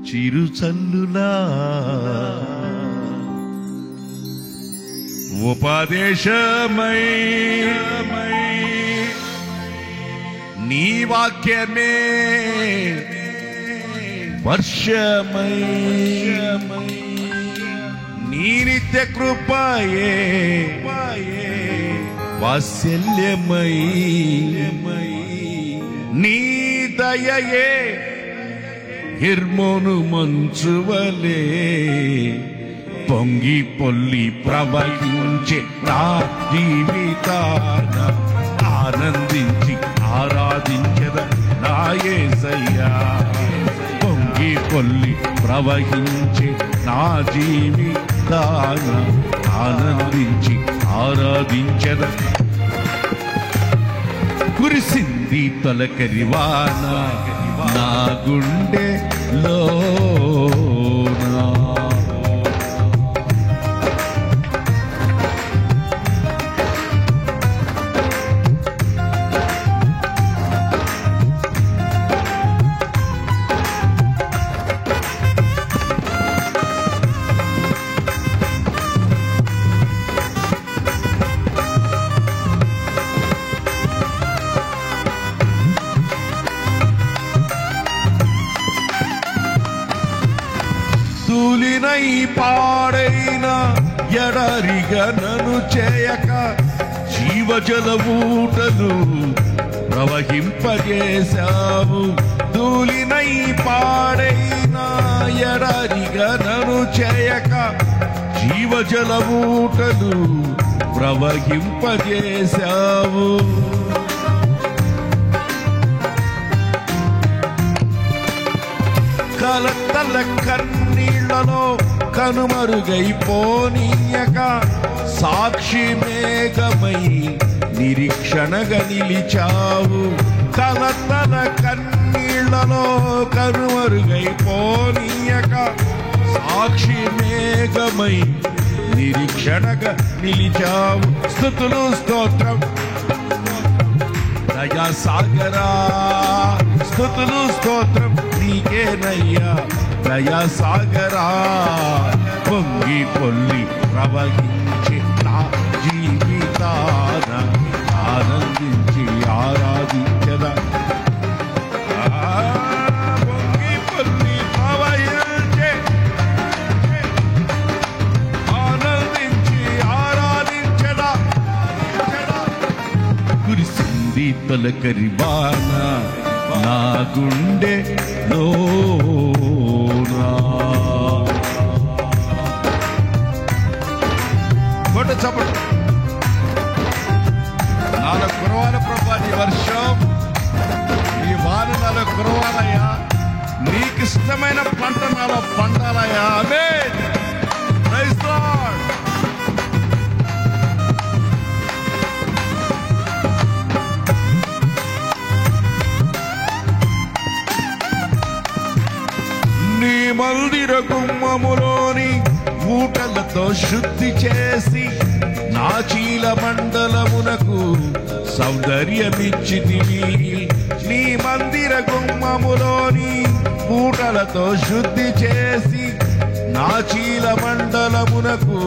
చిరుచల్లులా ఉపదేశమై నీ వాక్యమే వర్షమై నీ నిత్య కృపయే వాత్సల్యమై నీ దయయే హిర్మోను మంచువలే పొంగి పొల్లి ప్రవహించే నా జీవితాన ఆనందించి ఆరాధించద నా యేసయ్యా. పొంగి పొల్లి ప్రవహించే నా జీవితాన ఆనందించి ఆరాధించద. కురిసింది తొలకరివాన నా గుండెలోనా. తూలినై పాడైన ఎడరిగా నన్ను చేయక జీవజల ఊటలు ప్రవహింపజేశావు. తూలినై పాడైన ఎడరిగా నన్ను చేయక జీవజల ఊటలు ప్రవహింపజేశావు. కలతల కన్నీళ్లలో కనుమరుగైపోనీయక సాక్షి మేఘమై నిరీక్షణగా నిలిచావు. కలతల కన్నీళ్లలో కనుమరుగైపోనీయక సాక్షి మేఘమై నిరీక్షణగా నిలిచావు. స్తుతులు స్తోత్రం దయా సాగరా, స్తుతులు స్తోత్రం నీకేనయ్యా దయా సాగరా. పొంగి పొల్లి ప్రవహించి నా జీవితాన ఆనందించి ఆరాధించదా. పొంగి పొల్లి ప్రవహించి ఆనందించి ఆరాధించదా. కురిసింది తొలకరివాన నా గుండెలోనా. కొట్ట చప్పట్లు. నాలో కురవాల ప్రభా నీ వర్షం ఈ వాన నాలో కురవాలయ్యా. నీకు ఇష్టమైన పంట నాలో పండాలయ్యా. ఆమేన్. Praise the Lord. నీ మందిర గుమ్మములోని ఊటలతో శుద్ధి చేసి నా చీల మండలమునకు సౌందర్యమిచ్చితివి. నీ మందిర గుమ్మములోని ఊటలతో శుద్ధి చేసి నా చీల మండలమునకు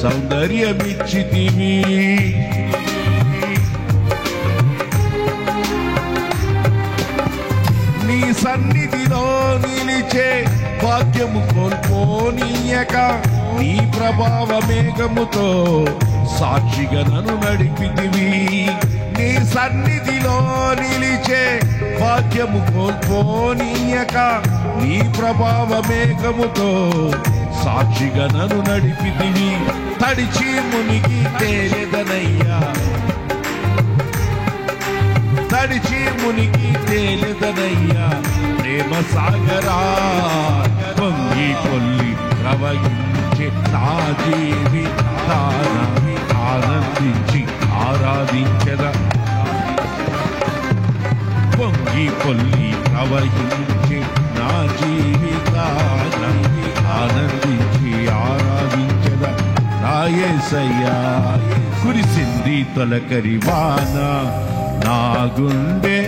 సౌందర్యమిచ్చితివి. నీ సన్నిధిలో నిలిచే భాగ్యము కోల్పోనీయక నీ ప్రభావ మేఘముతో సాక్షిగా నన్ను నడిపితివి. నీ సన్నిధిలో నిలిచే భాగ్యము కోల్పోనీయక నీ ప్రభావ మేఘముతో సాక్షిగా నన్ను నడిపితివి. తడిచి మునిగి తేలెదనయ్యా, తడిచి మునిగి తేలెదనయ్యా ప్రేమ సాగరా. పొంగి పొల్లి ప్రవహించే నా జీవితాన ఆనందించి ఆరాధించదా. పొంగి పొల్లి ప్రవహించే నా జీవితాన ఆనందించి ఆరాధించదా నా యేసయ్యా. కురిసింది తొలకరివాన నా గుండెలోనా.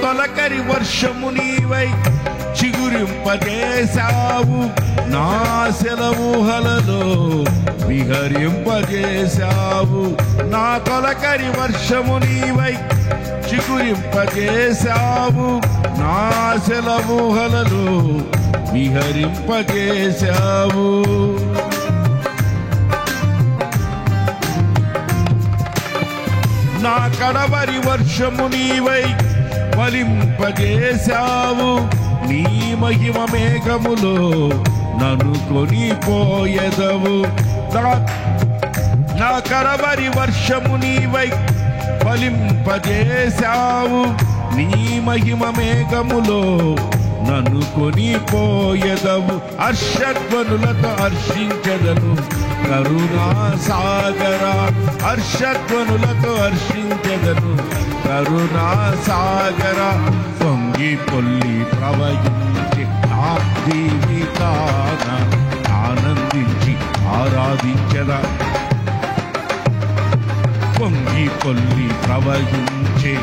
తొలకరి వర్షము నీవై చిగురింపజేశావు, నా సెలవుహలలో విహరింపజేశావు. నా తొలకరి వర్షము నీవై చిగురింపజేశావు, నా సెలవుహలలో విహరింపజేశావు. నా కడవరి వర్షము నీవై ఫలింపజేశావు, నీ మహిమ మేఘములో నన్ను కొనిపోయెదవు. నా కడవరి వర్షము నీవై ఫలింపజేశావు, నీ మహిమ మేఘములో నన్ను కొనిపోయెదవు. హర్షధ్వనులతో హర్షించెదను కరుణా సాగర, హర్షధ్వనులతో హర్షించెదను కరుణా సాగర. పొంగి పొల్లి ప్రవహించి నా జీవితాన ఆనందించి ఆరాధించెదా. పొంగి పొల్లి ప్రవహించే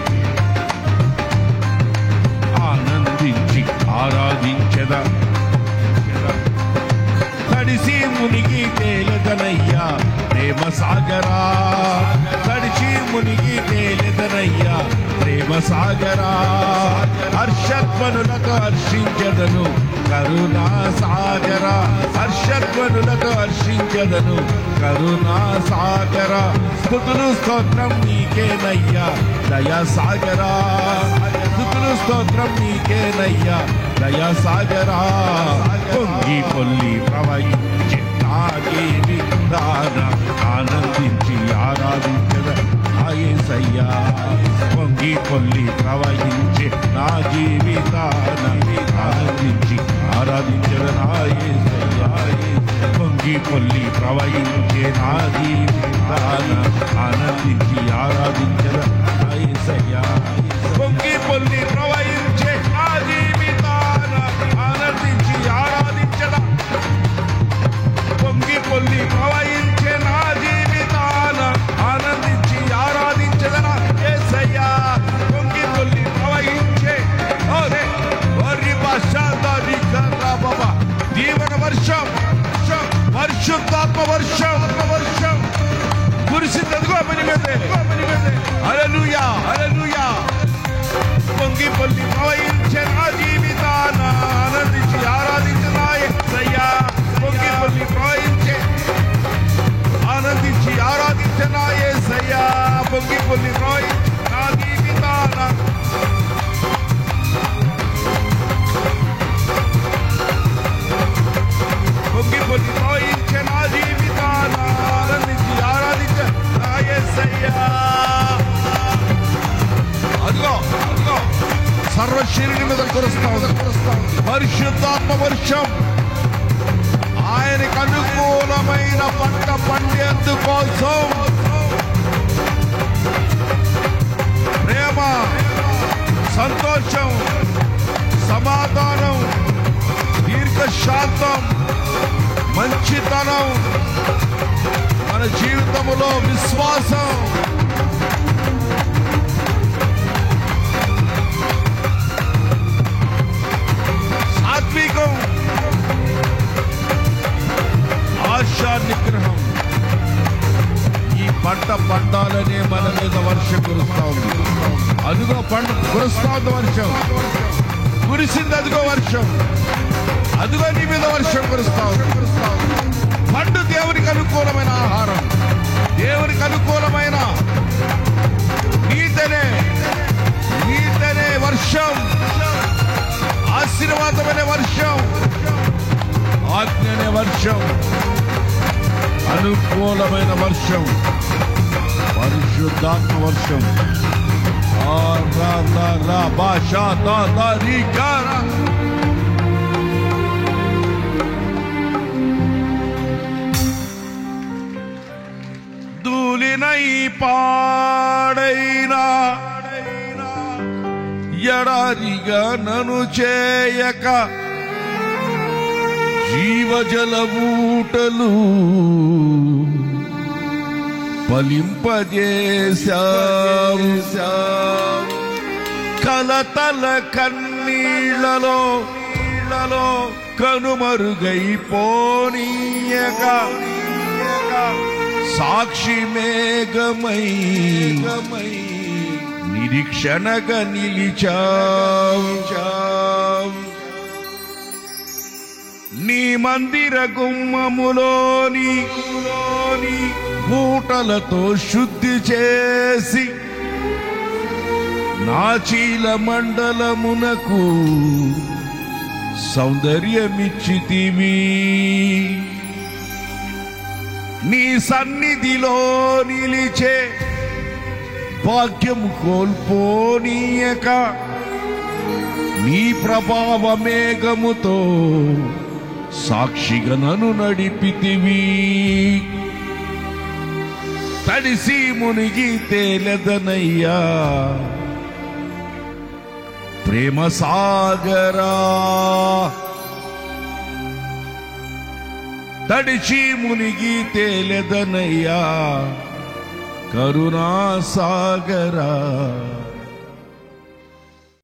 ఆనందించి ఆరాధించెదా. తడిసి మునిగి తేలెదనయ్యా ప్రేమ సాగరా, తడిచి మునిగి తేలెదనయ్యా ప్రేమ సాగరా. హర్షధ్వనులతో హర్షించెదను కరుణా సాగర, హర్షధ్వనులతో హర్షించెదను కరుణా సాగర. స్తుతులు స్తోత్రం నీకేనయ్యా దయా సాగరా, స్తుతులు స్తోత్రం నీకేనయ్యా దయా సాగరా. పొంగి పొల్లి ప్రవహించి నా జీవితాన ఆనందించి ఆరాధించద నా యేసయ్యా. పొంగి పొల్లి ప్రవహించి నా జీవితాన ఆనందించి ఆరాధించద నా యేసయ్యా. పొంగి పొల్లి ప్రవహించి నా జీవితాన ఆనందించి ఆరాధించద నా యేసయ్యా. పొంగి పొల్లి ప్రవహించే నా జీవితాన ఆనందించి ఆరాధించద. పొంగి పొల్లి ప్రవహించే నా జీవితాన ఆనందించి ఆరాధించద నా యేసయ్యా. పొంగి పొల్లి ప్రవహించే దీవెన వర్షం, పరిశుద్ధాత్మ వర్షం కురిసిందదిగో మన మీదే. హల్లెలూయా హల్లెలూయా. పొంగి పొల్లి ప్రవహించే నా జీవితాన ఆనందించి ఆరాధించిన యేసయ్యా. పొంగి పొల్లి ప్రవహించే ఆనందించి ఆరాధించిన యేసయ్యా. పొంగి పొల్లి ప్రవహించే నా జీవితాన పొంగి పొల్లి ప్రవహించే నా జీవితాన ఆనందించి ఆరాధించిన యేసయ్యా. అదిగో అదిగో సర్వశరీరం మీద కురుస్తా ఉంది పరిశుద్ధాత్మ వర్షం. ఆయనకు అనుకూలమైన పంట పండేందుకోసం ప్రేమ, సంతోషం, సమాధానం, దీర్ఘశాంతం, మంచితనం, మన జీవితంలో విశ్వాసం, సాత్వికం, ఆశా నిగ్రహం, ఈ పంట పండాలనే మన మీద వర్షం కురుస్తా ఉంది. అదిగో పంట కురుస్తా ఉంది వర్షం, కురిసింది అదిగో వర్షం, అదిగో నీ మీద వర్షం కురుస్తా ఉంది. పండు దేవునికి అనుకూలమైన ఆహారం, దేవునికి అనుకూలమైన నీతనే వర్షం, ఆశీర్వాదమైన వర్షం, ఆజ్ఞనే వర్షం, అనుకూలమైన వర్షం, పరిశుద్ధాత్మ వర్షం. ధూళినై పాడైనా ఎడారిగా నన్ను చేయక జీవజల ఊటలు ఫలింపజేశావు. కలతల కన్నీళ్లలో కనుమరుగైపోనీయక సాక్షి మేఘమై నిరీక్షణగా నిలిచావు. నీ మందిర గుమ్మములోని మూటలతో శుద్ధి చేసి నాచీల మండలమునకు సౌందర్యమిచ్చితివి. నీ సన్నిధిలో నిలిచే భాగ్యము కోల్పోనీయక నీ ప్రభావ మేఘముతో సాక్షిగా నన్ను నడిపితివి. తడిసి మునిగి తేలెదనయ్యా ప్రేమ సాగరా, తడిచి మునిగి తేలెదనయ్యా కరుణా సాగరా.